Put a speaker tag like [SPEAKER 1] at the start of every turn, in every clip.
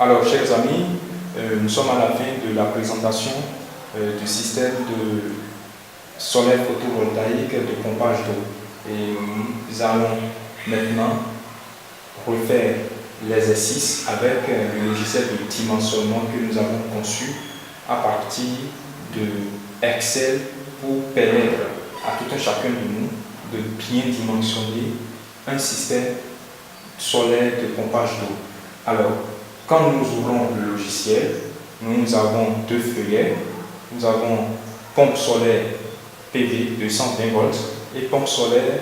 [SPEAKER 1] Alors, chers amis, nous sommes à la fin de la présentation du système de solaire photovoltaïque de pompage d'eau. Et nous allons maintenant refaire l'exercice avec le logiciel de dimensionnement que nous avons conçu à partir de Excel pour permettre à tout un chacun de nous de bien dimensionner un système solaire de pompage d'eau. Alors, quand nous ouvrons le logiciel, nous avons deux feuillets. Nous avons pompe solaire PV de 120 volts et pompe solaire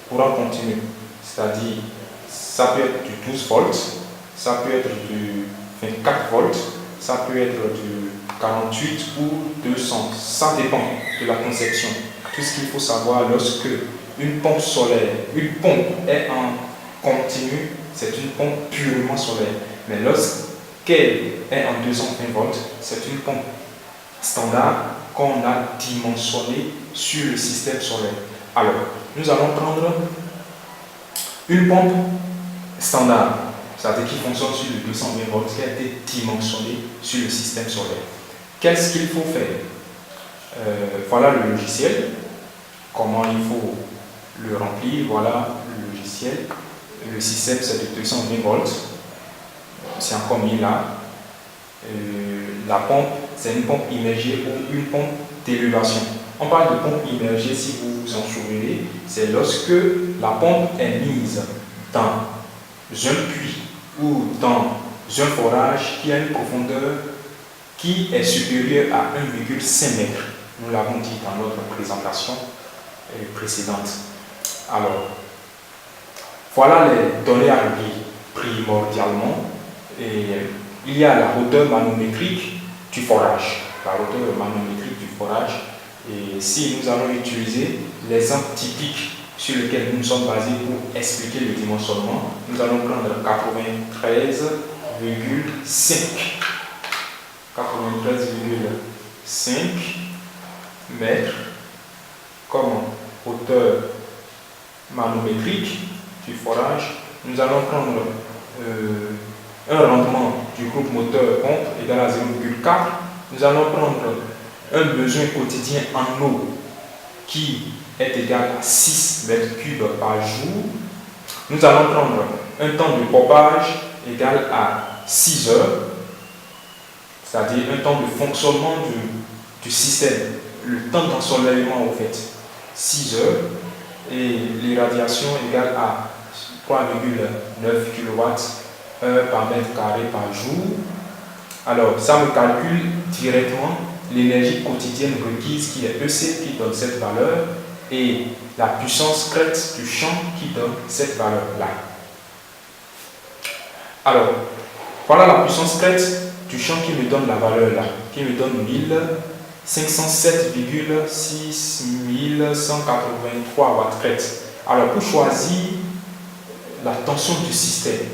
[SPEAKER 1] courant continu. C'est-à-dire, ça peut être du 12 volts, ça peut être du 24 volts, ça peut être du 48 ou 200. Ça dépend de la conception. Tout ce qu'il faut savoir lorsque une pompe solaire, une pompe est en continu, c'est une pompe purement solaire. Mais lorsqu'elle est en 220 volts, c'est une pompe standard qu'on a dimensionnée sur le système solaire. Alors, nous allons prendre une pompe standard, c'est-à-dire qui fonctionne sur le 220 volts, qui a été dimensionnée sur le système solaire. Qu'est-ce qu'il faut faire? Voilà le logiciel, comment il faut le remplir. Voilà le logiciel. Le système, c'est de 220 volts. C'est encore mis là. La pompe, c'est une pompe immergée ou une pompe d'élévation. On parle de pompe immergée, si vous vous en souvenez, c'est lorsque la pompe est mise dans un puits ou dans un forage qui a une profondeur qui est supérieure à 1,5 m. Nous l'avons dit dans notre présentation précédente. Alors, voilà les données à régler primordialement. Et il y a la hauteur manométrique du forage. La hauteur manométrique du forage. Et si nous allons utiliser l'exemple typique sur lequel nous sommes basés pour expliquer le dimensionnement, nous allons prendre 93,5. 93,5 mètres comme hauteur manométrique du forage. Nous allons prendre un rendement du groupe moteur pompe égal à 0,4. Nous allons prendre un besoin quotidien en eau qui est égal à 6 mètres cubes par jour. Nous allons prendre un temps de pompage égal à 6 heures, c'est-à-dire un temps de fonctionnement du système, le temps d'ensoleillement au fait, 6 heures, et l'irradiation égale à 3,9 kWh par mètre carré par jour. Alors, ça me calcule directement l'énergie quotidienne requise qui est EC qui donne cette valeur et la puissance crête du champ qui donne cette valeur-là. Alors, voilà la puissance crête du champ qui me donne la valeur là, qui me donne 1507,6183 watts crête. Alors, pour choisir la tension du système,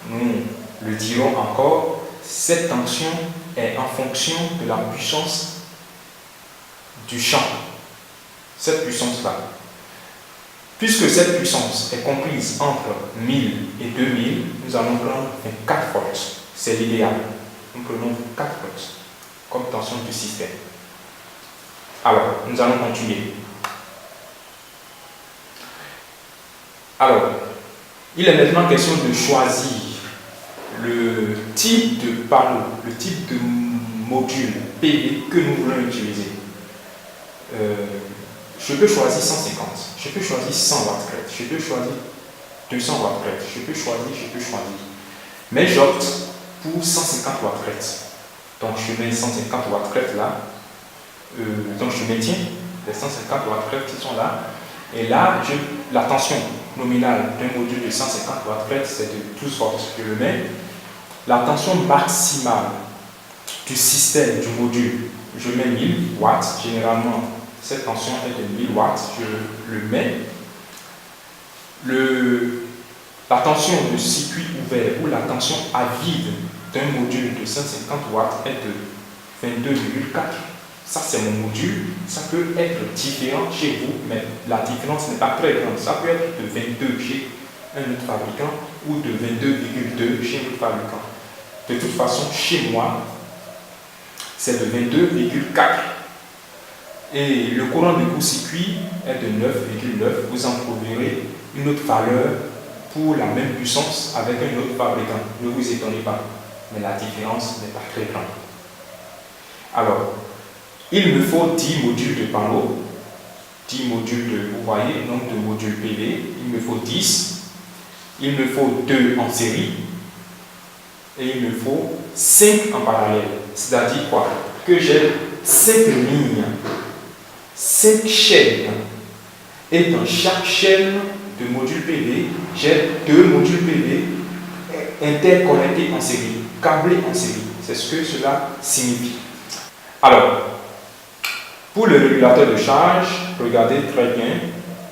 [SPEAKER 1] nous le dirons encore, cette tension est en fonction de la puissance du champ. Cette puissance-là. Puisque cette puissance est comprise entre 1000 et 2000, nous allons prendre 24 volts. C'est l'idéal. Nous prenons 4 volts comme tension du système. Alors, nous allons continuer. Alors, il est maintenant question de choisir le type de panneau, le type de module PV que nous voulons utiliser. Je peux choisir 150, je peux choisir 100 watts crête, je peux choisir 200 watts crête, je peux choisir. Mais j'opte pour 150 watts crête. Donc je mets 150 watts crête là. Donc je maintiens les 150 watts crête qui sont là. Et là, la tension nominale d'un module de 150 watts crête, c'est de 12 volts. Je le mets. La tension maximale du système, du module, je mets 1000 watts. Généralement, cette tension est de 1000 watts. Je le mets. La tension de circuit ouvert ou la tension à vide d'un module de 150 watts est de 22,4. Ça, c'est mon module. Ça peut être différent chez vous, mais la différence n'est pas très grande. Ça peut être de 22 chez un autre fabricant ou de 22,2 chez un autre fabricant. De toute façon, chez moi, c'est de 22,4. Et le courant de court-circuit est de 9,9. Vous en trouverez une autre valeur pour la même puissance avec un autre fabricant. Ne vous étonnez pas, mais la différence n'est pas très grande. Alors, il me faut 10 modules de panneaux, 10 modules de, vous voyez, nombre de modules PV, il me faut 10, il me faut 2 en série, et il me faut 5 en parallèle. C'est-à-dire quoi? Que j'ai 5 lignes, 5 chaînes, et dans chaque chaîne de modules PV, j'ai 2 modules PV interconnectés en série, câblés en série. C'est ce que cela signifie. Alors, pour le régulateur de charge, regardez très bien,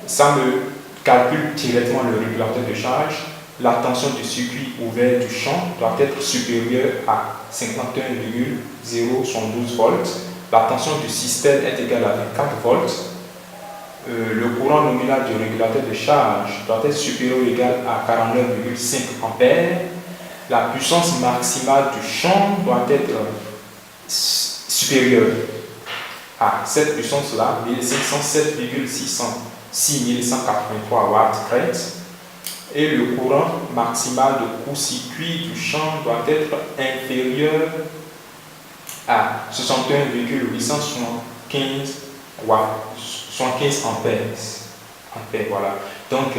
[SPEAKER 1] ça me calcule directement le régulateur de charge. La tension du circuit ouvert du champ doit être supérieure à 51,012 volts. La tension du système est égale à 24 volts. Le courant nominal du régulateur de charge doit être supérieur ou égal à 49,5 ampères. La puissance maximale du champ doit être supérieure à cette puissance-là, 6507,6183 watts crête. Et le courant maximal de court-circuit du champ doit être inférieur à 61,875 watts, 75 ampères. Voilà. Donc,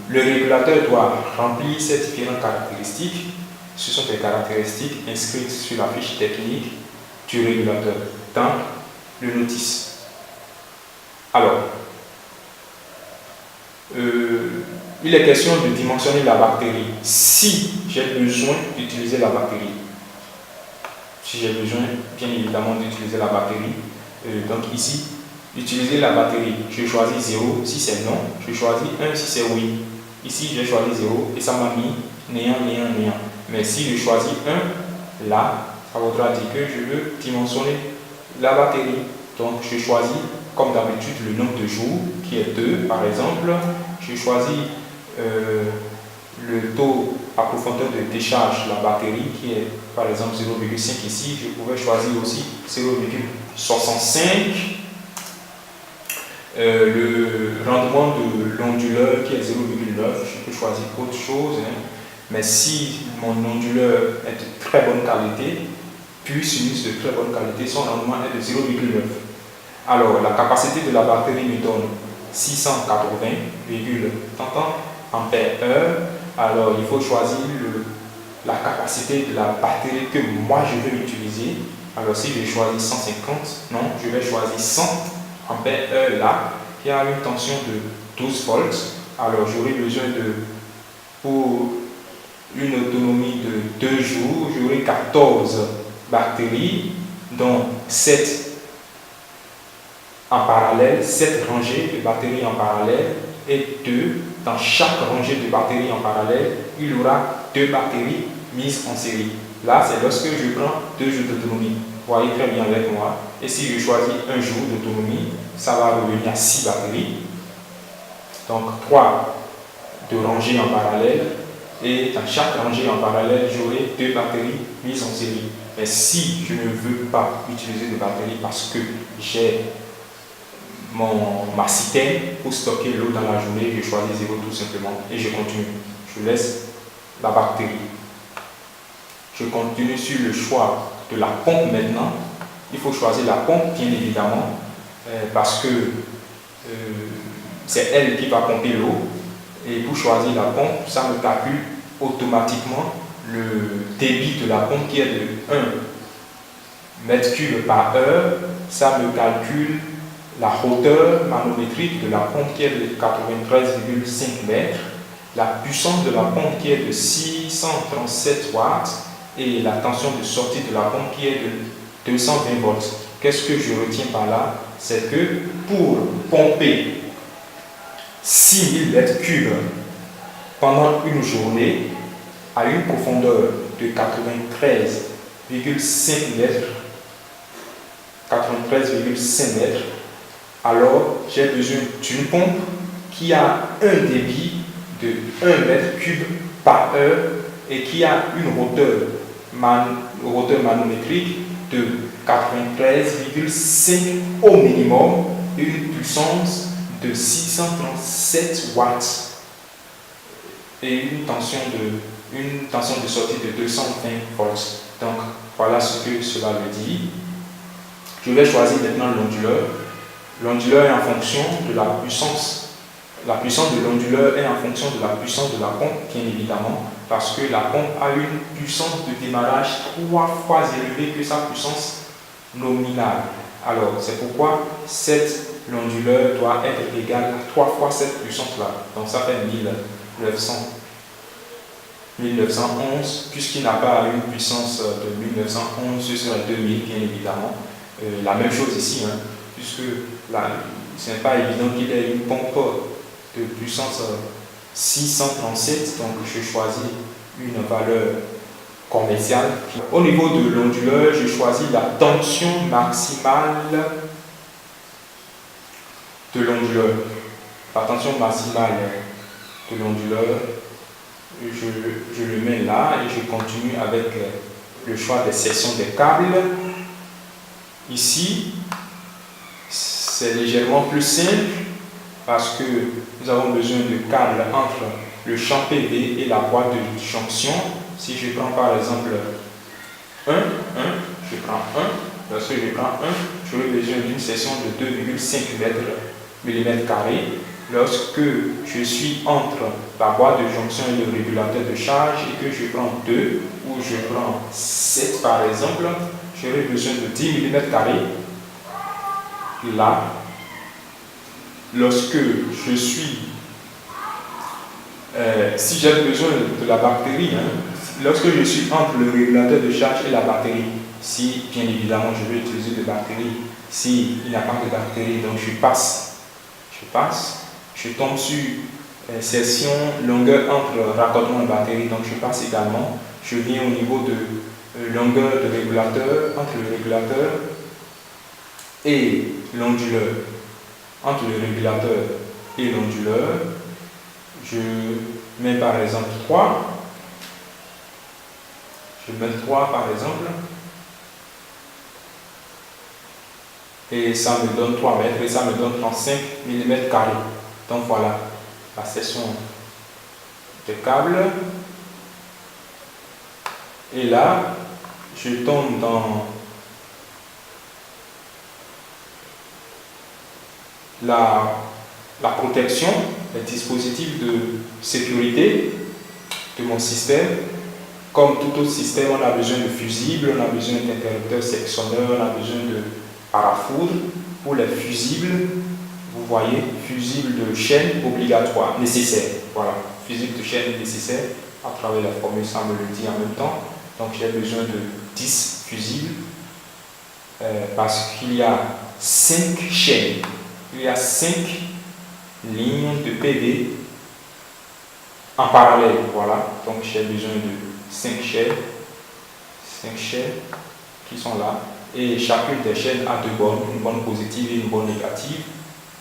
[SPEAKER 1] le régulateur doit remplir ces différentes caractéristiques. Ce sont des caractéristiques inscrites sur la fiche technique du régulateur dans le notice. Alors, il est question de dimensionner la batterie. Si j'ai besoin d'utiliser la batterie, si j'ai besoin bien évidemment d'utiliser la batterie, donc ici, utiliser la batterie, je choisis 0 si c'est non, je choisis 1 si c'est oui. Ici, j'ai choisi 0 et ça m'a mis néant. Mais si je choisis 1, là, ça voudra dire que je veux dimensionner la batterie. Donc, je choisis, comme d'habitude, le nombre de jours, qui est 2, par exemple. Je choisis le taux à profondeur de décharge de la batterie, qui est, par exemple, 0,5 ici. Je pouvais choisir aussi 0,65. Le rendement de l'onduleur, qui est 0,9. Je peux choisir autre chose. Mais si mon onduleur est de très bonne qualité, puis sinus de très bonne qualité, son rendement est de 0,9. Alors, la capacité de la batterie me donne 680,30 ampères-heure. Alors, il faut choisir la capacité de la batterie que moi je veux utiliser. Alors, si je choisis 150, non, je vais choisir 100 ampères-heure là, qui a une tension de 12 volts. Alors, j'aurai besoin pour une autonomie de 2 jours, j'aurai 14 batteries, dont 7 en parallèle, 7 rangées de batteries en parallèle et 2 dans chaque rangée de batteries en parallèle, il y aura 2 batteries mises en série. Là, c'est lorsque je prends 2 jours d'autonomie. Vous voyez très bien avec moi. Et si je choisis 1 jour d'autonomie, ça va revenir à 6 batteries. Donc 3 de rangées en parallèle. Et dans chaque rangée en parallèle, j'aurai 2 batteries mises en série. Mais si je ne veux pas utiliser de batterie parce que j'ai ma citerne pour stocker l'eau dans la journée, je choisis 0 tout simplement et je continue. Je laisse la batterie. Je continue sur le choix de la pompe maintenant. Il faut choisir la pompe, bien évidemment, parce que c'est elle qui va pomper l'eau. Et pour choisir la pompe, ça me calcule automatiquement le débit de la pompe qui est de 1 mètre cube par heure. Ça me calcule la hauteur manométrique de la pompe qui est de 93,5 mètres, la puissance de la pompe qui est de 637 watts et la tension de sortie de la pompe qui est de 220 volts. Qu'est-ce que je retiens par là? C'est que pour pomper 6000 mètres cubes pendant une journée à une profondeur de 93,5 mètres, alors j'ai besoin d'une pompe qui a un débit de 1 mètre cube par heure et qui a une hauteur manométrique de 93,5 au minimum et une puissance de 637 watts et une tension de sortie de 220 volts. Donc voilà ce que cela veut dire. Je vais choisir maintenant l'onduleur. L'onduleur est en fonction de la puissance. La puissance de l'onduleur est en fonction de la puissance de la pompe, bien évidemment, parce que la pompe a une puissance de démarrage 3 fois élevée que sa puissance nominale. Alors, c'est pourquoi cette l'onduleur doit être égale à 3 fois cette puissance-là. Donc, ça fait 1911, puisqu'il n'a pas une puissance de 1911, ce serait 2000, bien évidemment. La même chose ici, hein, puisque ce n'est pas évident qu'il ait une pompe de puissance 637, donc je choisis une valeur commerciale. Au niveau de l'onduleur, je choisis la tension maximale de l'onduleur. La tension maximale de l'onduleur, je le mets là et je continue avec le choix des sections des câbles. Ici, c'est légèrement plus simple parce que nous avons besoin de câbles entre le champ PV et la boîte de jonction. Si je prends par exemple je prends 1. Lorsque je prends 1, j'aurai besoin d'une section de 2,5 mm². Lorsque je suis entre la boîte de jonction et le régulateur de charge et que je prends 2 ou je prends 7 par exemple, j'aurai besoin de 10 mm². Là, lorsque je suis, si j'ai besoin de la batterie, lorsque je suis entre le régulateur de charge et la batterie, si bien évidemment je vais utiliser de batterie, s'il n'y a pas de batterie, donc je passe, je tombe sur section longueur entre raccordement et batterie, donc je passe également, je viens au niveau de longueur de régulateur, entre le régulateur et l'onduleur. Entre le régulateur et l'onduleur, je mets par exemple 3. Je mets 3 par exemple. Et ça me donne 3 mètres et ça me donne 35 mm². Donc voilà la section de câble. Et là, je tombe dans la protection, les dispositifs de sécurité de mon système. Comme tout autre système, on a besoin de fusibles, on a besoin d'interrupteurs sectionneurs, on a besoin de parafoudre. Pour les fusibles, vous voyez, fusible de chaîne obligatoire, nécessaire. Voilà, fusible de chaîne nécessaire, à travers la formule, ça me le dit en même temps. Donc j'ai besoin de 10 fusibles parce qu'il y a 5 chaînes. Il y a 5 lignes de PV en parallèle. Voilà, donc j'ai besoin de 5 chaînes qui sont là. Et chacune des chaînes a 2 bornes, une borne positive et une borne négative.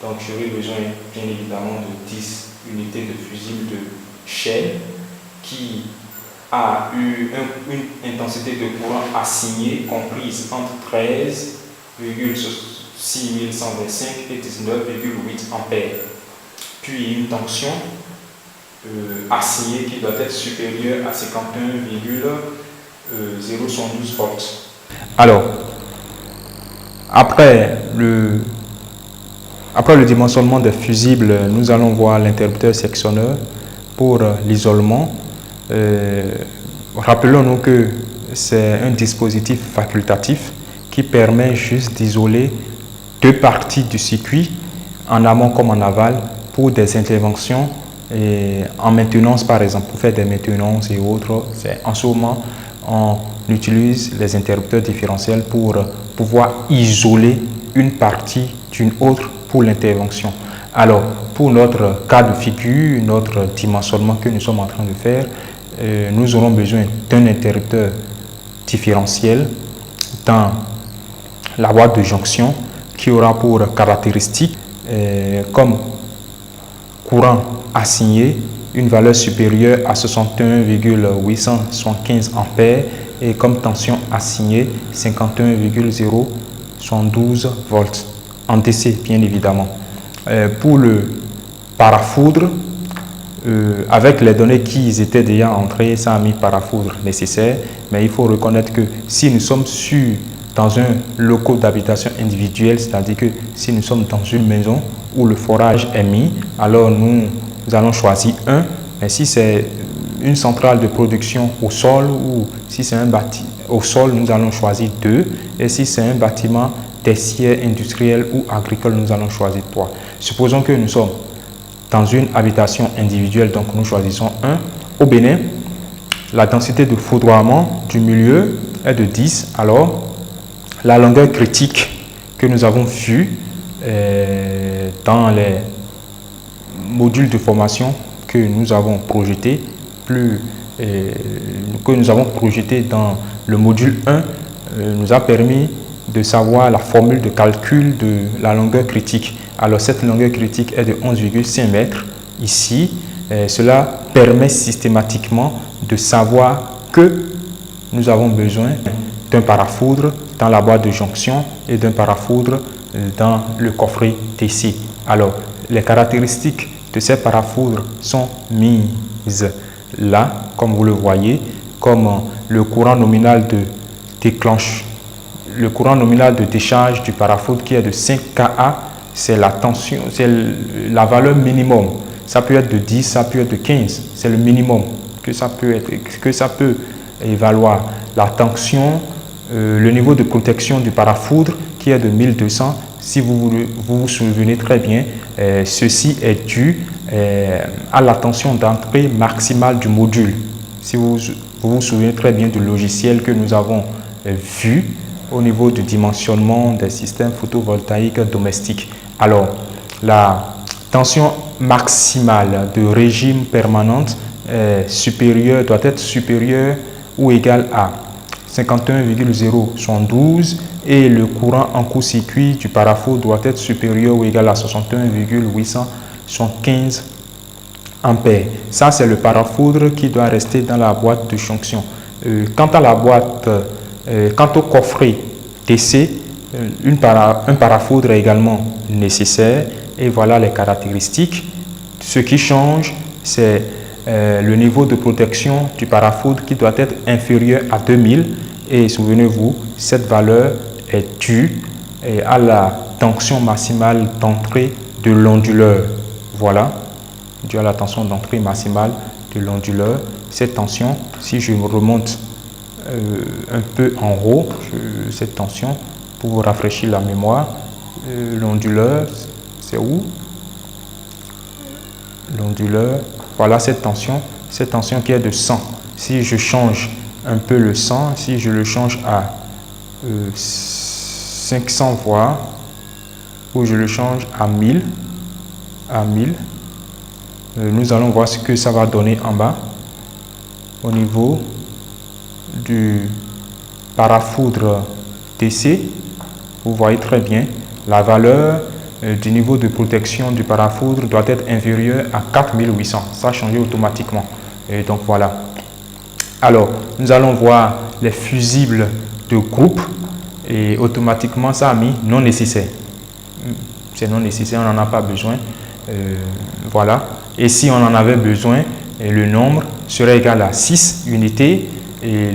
[SPEAKER 1] Donc j'aurai besoin bien évidemment de 10 unités de fusible de chaîne qui a eu une intensité de courant assignée comprise entre 13,6125 et 19,8 ampères. Puis une tension assignée qui doit être supérieure à 51,012 volts. Alors, après le dimensionnement des fusibles, nous allons voir l'interrupteur sectionneur pour l'isolement. Rappelons-nous que c'est un dispositif facultatif qui permet juste d'isoler 2 parties du circuit, en amont comme en aval, pour des interventions en maintenance par exemple, pour faire des maintenances et autres. En ce moment, on utilise les interrupteurs différentiels pour pouvoir isoler une partie d'une autre pour l'intervention. Alors, pour notre cas de figure, notre dimensionnement que nous sommes en train de faire, nous aurons besoin d'un interrupteur différentiel dans la boîte de jonction qui aura pour caractéristique comme courant assigné une valeur supérieure à 61,875 ampères et comme tension assignée 51,072 volts en DC bien évidemment. Pour le parafoudre, avec les données qui étaient déjà entrées, ça a mis parafoudre nécessaire, mais il faut reconnaître que si nous sommes dans un local d'habitation individuel, c'est-à-dire que si nous sommes dans une maison où le forage est mis, alors nous allons choisir un, mais si c'est une centrale de production au sol ou si c'est un bâtiment au sol, nous allons choisir 2, et si c'est un bâtiment tertiaire, industriel ou agricole, nous allons choisir 3. Supposons que nous sommes dans une habitation individuelle, donc nous choisissons 1. Au Bénin, la densité de foudroiement du milieu est de 10. Alors, la longueur critique que nous avons vue dans les modules de formation que nous avons projeté, dans le module 1, nous a permis de savoir la formule de calcul de la longueur critique. Alors cette longueur critique est de 11,5 mètres ici. Cela permet systématiquement de savoir que nous avons besoin d'un parafoudre dans la boîte de jonction et d'un parafoudre dans le coffret TC. Alors les caractéristiques de ces parafoudres sont mises là, comme vous le voyez, comme le courant nominal de décharge du parafoudre qui est de 5 kA, c'est la tension, c'est la valeur minimum. Ça peut être de 10, ça peut être de 15, c'est le minimum que ça peut évaluer. La tension, le niveau de protection du parafoudre qui est de 1200, si vous vous souvenez très bien, ceci est dû à la tension d'entrée maximale du module. Si vous vous souvenez très bien du logiciel que nous avons vu au niveau du dimensionnement des systèmes photovoltaïques domestiques. Alors, la tension maximale de régime permanente doit être supérieure ou égale à 51,072 et le courant en court-circuit du parafoudre doit être supérieur ou égal à 61,875 ampères. Ça, c'est le parafoudre qui doit rester dans la boîte de jonction. Quant au coffret TC, un parafoudre est également nécessaire et voilà les caractéristiques. Ce qui change, c'est le niveau de protection du parafoudre qui doit être inférieur à 2000 et souvenez-vous, cette valeur est due à la tension maximale d'entrée de l'onduleur. Voilà, due à la tension d'entrée maximale de l'onduleur. Cette tension, si je me remonte un peu en haut, cette tension, pour vous rafraîchir la mémoire, l'onduleur, c'est où? L'onduleur, voilà cette tension qui est de 100. Si je change un peu le 100, si je le change à 500 voire, ou je le change à 1000, nous allons voir ce que ça va donner en bas au niveau du parafoudre TC. Vous voyez très bien la valeur du niveau de protection du parafoudre doit être inférieur à 4800. Ça a changé automatiquement. Et donc voilà. Alors, nous allons voir les fusibles de groupe et automatiquement ça a mis non nécessaire. C'est non nécessaire, on n'en a pas besoin. Voilà. Et si on en avait besoin, le nombre serait égal à 6 unités et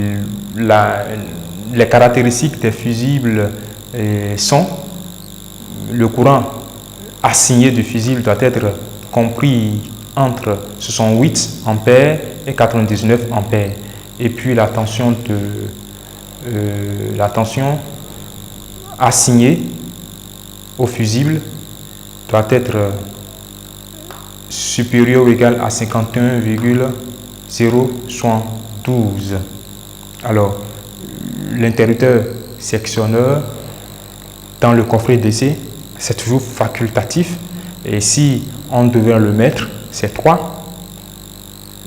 [SPEAKER 1] les caractéristiques des fusibles sont le courant assigné du fusible doit être compris entre 68 ampères et 99 ampères. Et puis la tension assignée au fusible doit être supérieure ou égale à 51,072. Alors, l'interrupteur sectionneur dans le coffret DC, c'est toujours facultatif. Et si on devait le mettre, c'est 3.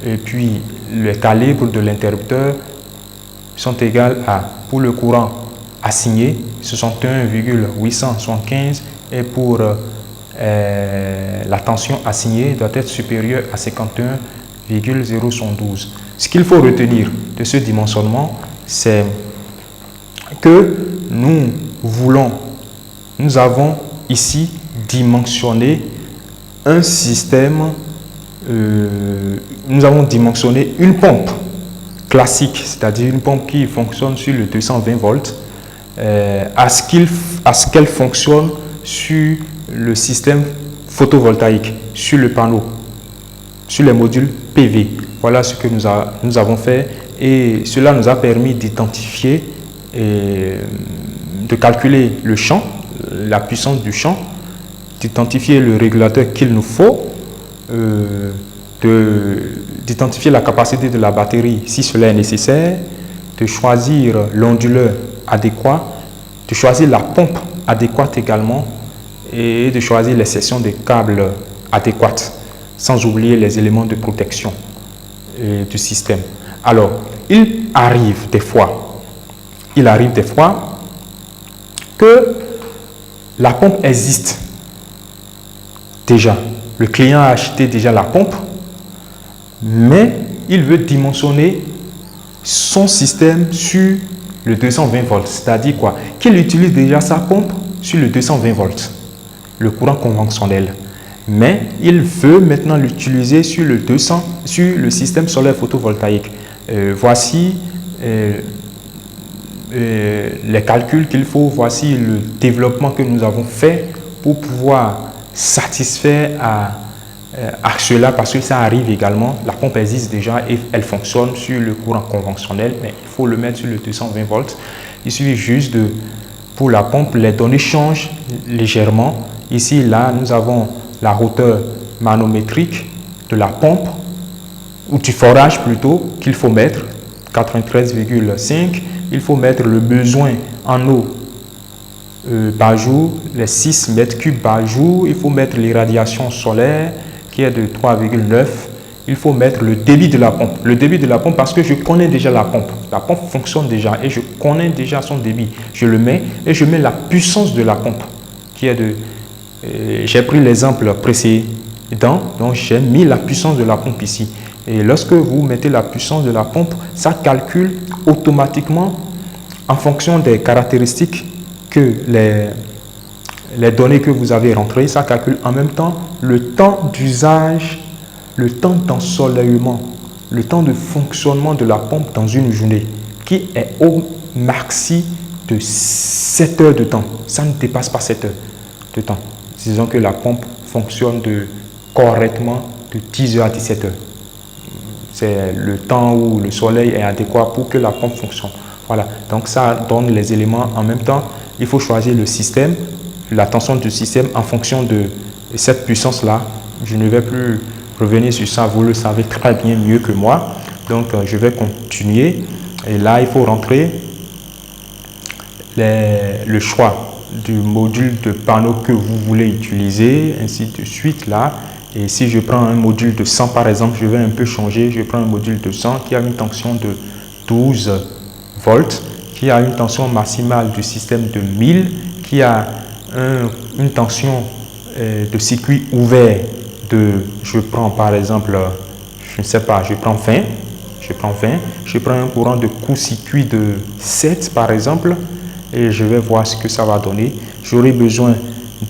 [SPEAKER 1] Et puis, les calibres de l'interrupteur sont égaux à, pour le courant assigné, 61,875 et pour la tension assignée doit être supérieure à 51,012. Ce qu'il faut retenir de ce dimensionnement, c'est que nous avons ici dimensionné un système, nous avons dimensionné une pompe classique, c'est-à-dire une pompe qui fonctionne sur le 220 volts, à ce qu'elle fonctionne sur le système photovoltaïque, sur le panneau, sur les modules PV. Voilà ce que nous avons fait, et cela nous a permis d'identifier et de calculer le champ, la puissance du champ, d'identifier le régulateur qu'il nous faut, d'identifier la capacité de la batterie si cela est nécessaire, de choisir l'onduleur adéquat, de choisir la pompe adéquate également, et de choisir les sections de câbles adéquates, sans oublier les éléments de protection du système. Alors, il arrive des fois que la pompe existe déjà. Le client a acheté déjà la pompe, mais il veut dimensionner son système sur le 220 volts. C'est-à-dire quoi? Qu'il utilise déjà sa pompe sur le 220 volts, le courant conventionnel. Mais il veut maintenant l'utiliser sur le système solaire photovoltaïque. Voici les calculs qu'il faut, voici le développement que nous avons fait pour pouvoir satisfaire à cela, parce que ça arrive également. La pompe existe déjà et elle fonctionne sur le courant conventionnel, mais il faut le mettre sur le 220 volts. Il suffit juste pour la pompe, les données changent légèrement. Ici, là, nous avons la hauteur manométrique de la pompe, ou du forage plutôt, qu'il faut mettre, 93,5. Il faut mettre le besoin en eau par jour, les 6 mètres cubes par jour. Il faut mettre l'irradiation solaire qui est de 3,9. Il faut mettre le débit de la pompe. Le débit de la pompe, parce que je connais déjà la pompe. La pompe fonctionne déjà et je connais déjà son débit. Je le mets et je mets la puissance de la pompe qui est de... j'ai pris l'exemple précédent, donc j'ai mis la puissance de la pompe ici. Et lorsque vous mettez la puissance de la pompe, ça calcule automatiquement en fonction des caractéristiques que les données que vous avez rentrées, ça calcule en même temps le temps d'usage, le temps d'ensoleillement, le temps de fonctionnement de la pompe dans une journée, qui est au maxi de 7 heures de temps. Ça ne dépasse pas 7 heures de temps. Disons que la pompe fonctionne correctement de 10 heures à 17 heures. C'est le temps où le soleil est adéquat pour que la pompe fonctionne. Voilà, donc ça donne les éléments en même temps. Il faut choisir le système, la tension du système en fonction de cette puissance-là. Je ne vais plus revenir sur ça, vous le savez très bien mieux que moi. Donc, je vais continuer. Et là, il faut rentrer le choix du module de panneau que vous voulez utiliser, ainsi de suite là. Et si je prends un module de 100 par exemple, je vais un peu changer. Je prends un module de 100 qui a une tension de 12 volts, qui a une tension maximale du système de 1000, qui a une tension de circuit ouvert de, je prends par exemple, je ne sais pas, je prends 20, je prends un courant de court-circuit de 7 par exemple, et je vais voir ce que ça va donner. J'aurai besoin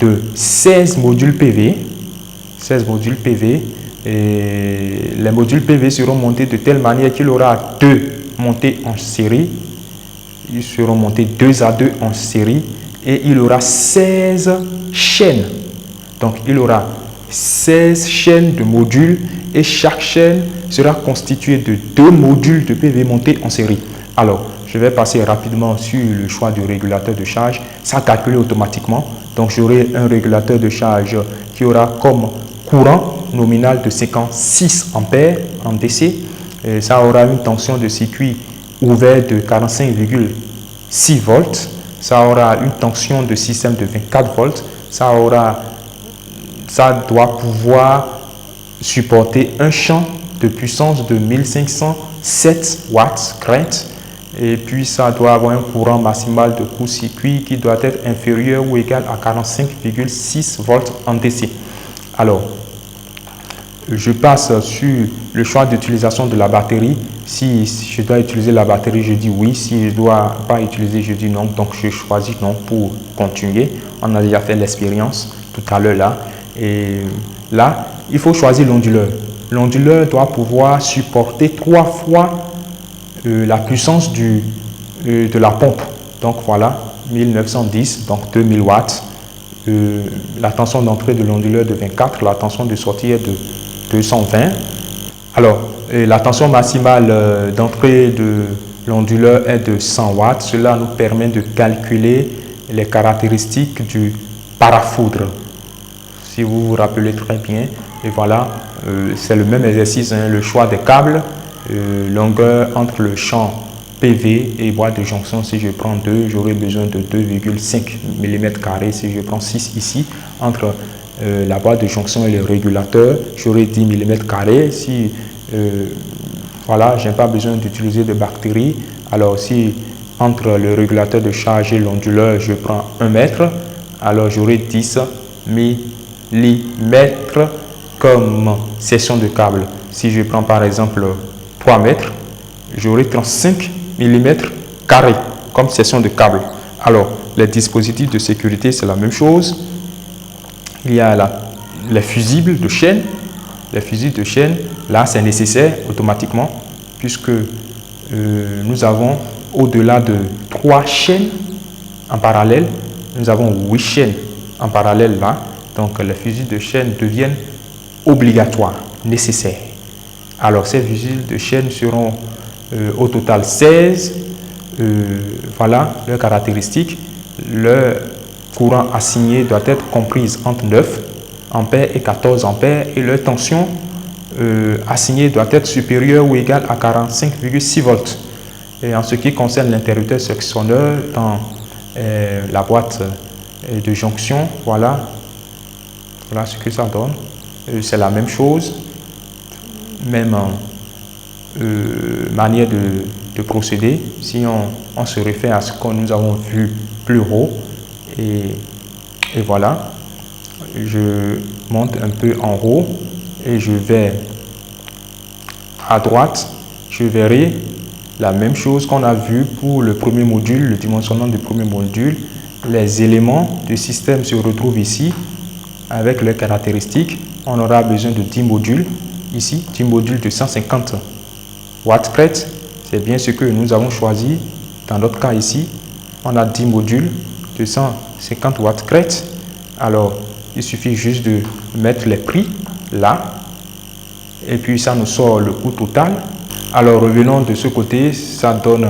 [SPEAKER 1] de 16 modules PV, 16 modules PV, et les modules PV seront montés de telle manière qu'il aura 2 montés en série. Ils seront montés 2 à 2 en série et il aura 16 chaînes. Donc, il aura 16 chaînes de modules et chaque chaîne sera constituée de 2 modules de PV montés en série. Alors, je vais passer rapidement sur le choix du régulateur de charge. Ça calcule automatiquement. Donc, j'aurai un régulateur de charge qui aura comme courant nominal de 56 ampères en DC. Et ça aura une tension de circuit ouvert de 45,6 volts. Ça aura une tension de système de 24 volts. Ça doit pouvoir supporter un champ de puissance de 1507 watts crête. Et puis ça doit avoir un courant maximal de court-circuit qui doit être inférieur ou égal à 45,6 volts en DC. Alors, je passe sur le choix d'utilisation de la batterie. Si je dois utiliser la batterie, je dis oui. Si je ne dois pas utiliser, je dis non. Donc, je choisis non pour continuer. On a déjà fait l'expérience tout à l'heure là. Et là, il faut choisir l'onduleur. L'onduleur doit pouvoir supporter 3 fois la puissance de la pompe. Donc, voilà, 1910, donc 2000 watts. La tension d'entrée de l'onduleur de 24, la tension de sortie est de 220. Alors, la tension maximale d'entrée de l'onduleur est de 100 watts. Cela nous permet de calculer les caractéristiques du parafoudre. Si vous vous rappelez très bien, et voilà, c'est le même exercice, hein, le choix des câbles, longueur entre le champ PV et boîte de jonction. Si je prends 2, j'aurai besoin de 2,5 mm². Si je prends 6 ici, entre la boîte de jonction et le régulateur, j'aurai 10 mm². Si voilà, je n'ai pas besoin d'utiliser de bactéries, alors si entre le régulateur de charge et l'onduleur, je prends 1 mètre, alors j'aurai 10 mm comme section de câble. Si je prends par exemple 3 mètres, j'aurai 35 mm² comme section de câble. Alors, les dispositifs de sécurité, c'est la même chose. Il y a les fusibles de chaîne. Les fusibles de chaîne, là, c'est nécessaire automatiquement puisque nous avons au-delà de 3 chaînes en parallèle, nous avons 8 chaînes en parallèle là. Donc, les fusibles de chaîne deviennent obligatoires, nécessaires. Alors, ces fusibles de chaîne seront au total 16. Voilà leurs caractéristiques. Le courant assigné doit être comprise entre 9 ampères et 14 ampères et leur tension assignée doit être supérieure ou égale à 45,6 volts. Et en ce qui concerne l'interrupteur sectionneur dans la boîte de jonction, voilà ce que ça donne. C'est la même chose, même manière de procéder. Si on se réfère à ce que nous avons vu plus haut, et voilà, je monte un peu en haut et je vais à droite, je verrai la même chose qu'on a vu pour le premier module, le dimensionnement du premier module. Les éléments du système se retrouvent ici avec leurs caractéristiques. On aura besoin de 10 modules ici, 10 modules de 150 watts crête. C'est bien ce que nous avons choisi. Dans notre cas ici, on a 10 modules de 150 watts crête. Alors, il suffit juste de mettre les prix là. Et puis, ça nous sort le coût total. Alors, revenons de ce côté. Ça donne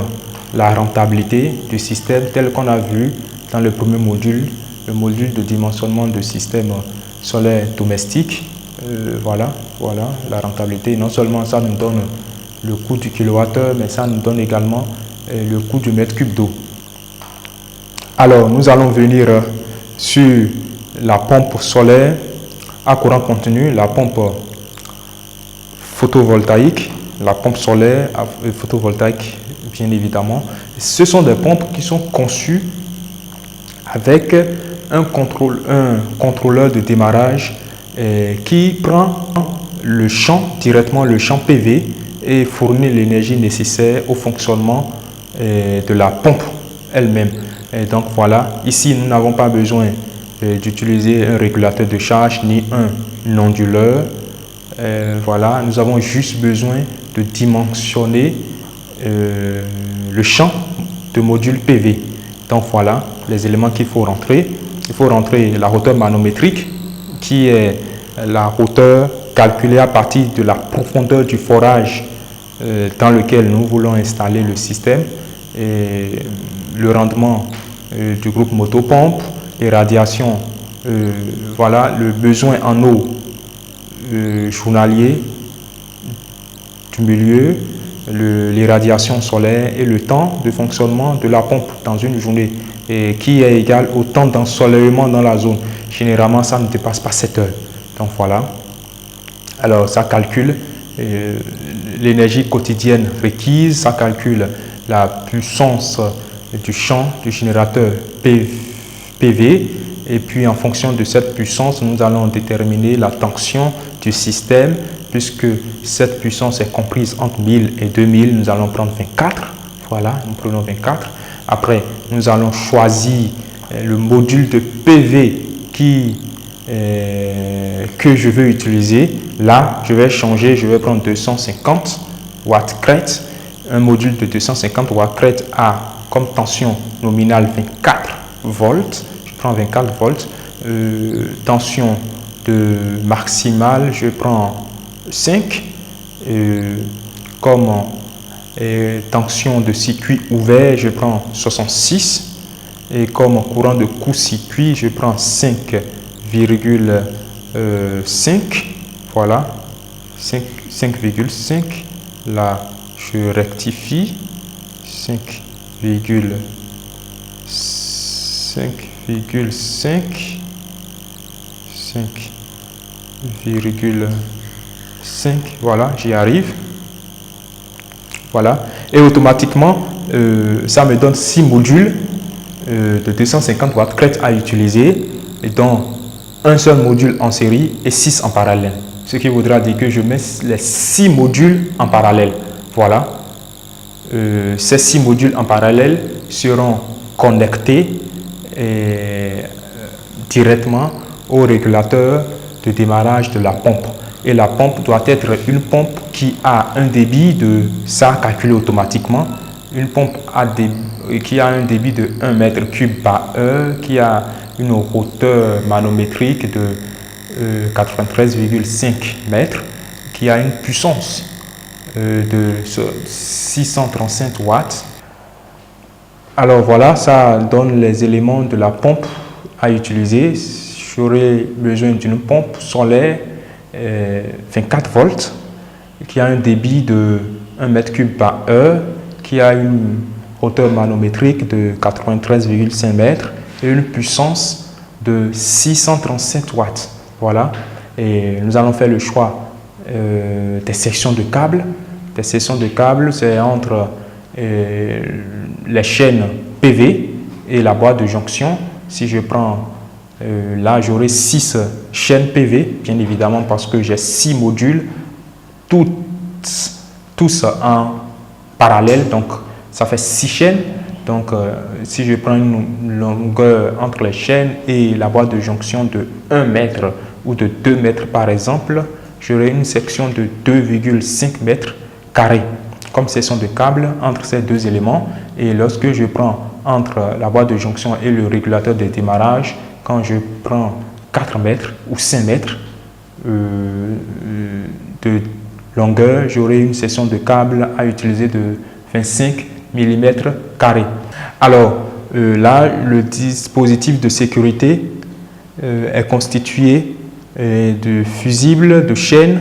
[SPEAKER 1] la rentabilité du système tel qu'on a vu dans le premier module, le module de dimensionnement de système solaire domestique. Voilà la rentabilité. Non seulement ça nous donne le coût du kilowattheure, mais ça nous donne également le coût du mètre cube d'eau. Alors, nous allons venir sur la pompe solaire à courant continu, la pompe photovoltaïque, la pompe solaire photovoltaïque, bien évidemment. Ce sont des pompes qui sont conçues avec un contrôleur de démarrage qui prend le champ, directement le champ PV, et fournit l'énergie nécessaire au fonctionnement de la pompe elle-même. Et donc voilà, ici nous n'avons pas besoin d'utiliser un régulateur de charge ni un onduleur. Voilà, nous avons juste besoin de dimensionner le champ de module PV. Donc voilà les éléments qu'il faut rentrer. Il faut rentrer la hauteur manométrique qui est la hauteur calculée à partir de la profondeur du forage dans lequel nous voulons installer le système, et le rendement du groupe motopompe, les radiations, voilà le besoin en eau journalier du milieu, les radiations solaires et le temps de fonctionnement de la pompe dans une journée qui est égal au temps d'ensoleillement dans la zone. Généralement, ça ne dépasse pas 7 heures. Donc voilà. Alors, ça calcule l'énergie quotidienne requise, ça calcule la puissance du champ du générateur PV. Et puis en fonction de cette puissance, nous allons déterminer la tension du système. Puisque cette puissance est comprise entre 1000 et 2000, nous allons prendre 24. Voilà, nous prenons 24. Après, nous allons choisir le module de PV que je veux utiliser. Là, je vais changer, je vais prendre 250 watts crête. Un module de 250 watts crête a comme tension nominale 24 volts. Je prends 24 volts. Tension de maximale, je prends 5. Comme tension de circuit ouvert, je prends 66. Et comme courant de court-circuit, je prends 5,5. Voilà, 5,5. Là, je rectifie. 5,5. Voilà, j'y arrive. Voilà, et automatiquement, ça me donne 6 modules de 250 watts crête à utiliser, et dont un seul module en série et 6 en parallèle. Ce qui voudra dire que je mets les 6 modules en parallèle. Voilà. Ces 6 modules en parallèle seront connectés directement au régulateur de démarrage de la pompe. Et la pompe doit être une pompe qui a un débit de, ça calculé automatiquement, une pompe qui a un débit de 1 mètre cube par heure, qui a une hauteur manométrique de 93,5 mètres, qui a une puissance de 635 watts. Alors voilà, ça donne les éléments de la pompe à utiliser. J'aurai besoin d'une pompe solaire 24 volts qui a un débit de 1 mètre cube par heure, qui a une hauteur manométrique de 93,5 mètres et une puissance de 635 watts. Voilà, et nous allons faire le choix des sections de câbles. Des sections de câbles, c'est entre les chaînes PV et la boîte de jonction. Si je prends là, j'aurai 6 chaînes PV, bien évidemment, parce que j'ai 6 modules, tous en parallèle, donc ça fait 6 chaînes. Donc, si je prends une longueur entre les chaînes et la boîte de jonction de 1 mètre ou de 2 mètres par exemple, j'aurai une section de 2,5 mètres carrés comme section de câble entre ces deux éléments. Et lorsque je prends entre la boîte de jonction et le régulateur de démarrage, quand je prends 4 mètres ou 5 mètres de longueur, j'aurai une section de câble à utiliser de 25 mm carrés. Alors là, le dispositif de sécurité est constitué de fusibles, de chaînes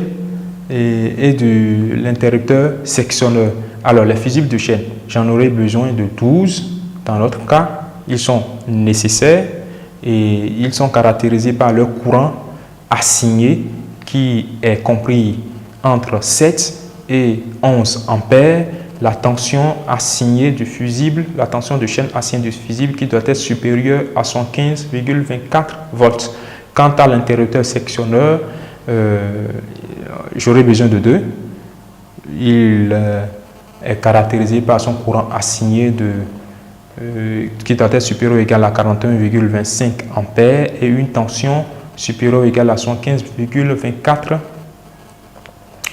[SPEAKER 1] et de l'interrupteur sectionneur. Alors les fusibles de chaîne, j'en aurai besoin de 12. Dans notre cas, ils sont nécessaires et ils sont caractérisés par leur courant assigné qui est compris entre 7 et 11 ampères. La tension assignée du fusible, la tension de chaîne assignée du fusible qui doit être supérieure à 115,24 volts. Quant à l'interrupteur sectionneur, j'aurai besoin de 2. Il est caractérisé par son courant assigné qui doit être supérieur ou égal à 41,25 ampères et une tension supérieure ou égale à 115,24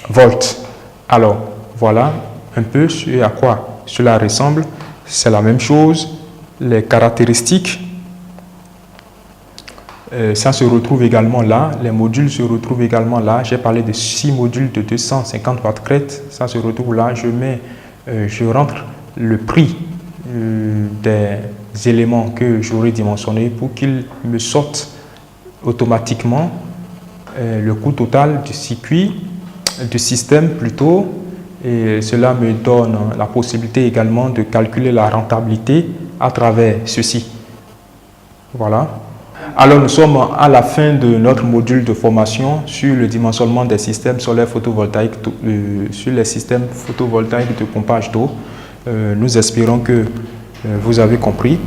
[SPEAKER 1] volts. Alors, voilà un peu à quoi cela ressemble. C'est la même chose. Les caractéristiques, ça se retrouve également là. Les modules se retrouvent également là. J'ai parlé de 6 modules de 250 watts crête. Ça se retrouve là. Je rentre le prix des éléments que j'aurai dimensionnés pour qu'ils me sortent automatiquement le coût total du circuit, du système plutôt. Et cela me donne la possibilité également de calculer la rentabilité à travers ceci. Voilà. Alors nous sommes à la fin de notre module de formation sur le dimensionnement des systèmes solaires photovoltaïques, sur les systèmes photovoltaïques de pompage d'eau. Nous espérons que vous avez compris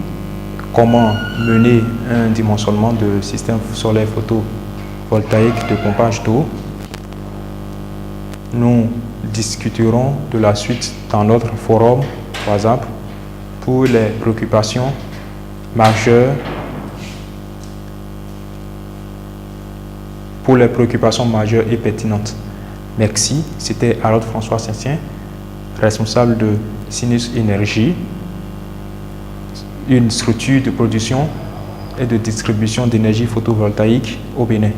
[SPEAKER 1] comment mener un dimensionnement de système solaire photovoltaïque de pompage d'eau. Nous discuterons de la suite dans notre forum WhatsApp pour les préoccupations majeures et pertinentes. Merci, c'était Harold François Saint-Tien, responsable de Sinus Énergie, une structure de production et de distribution d'énergie photovoltaïque au Bénin.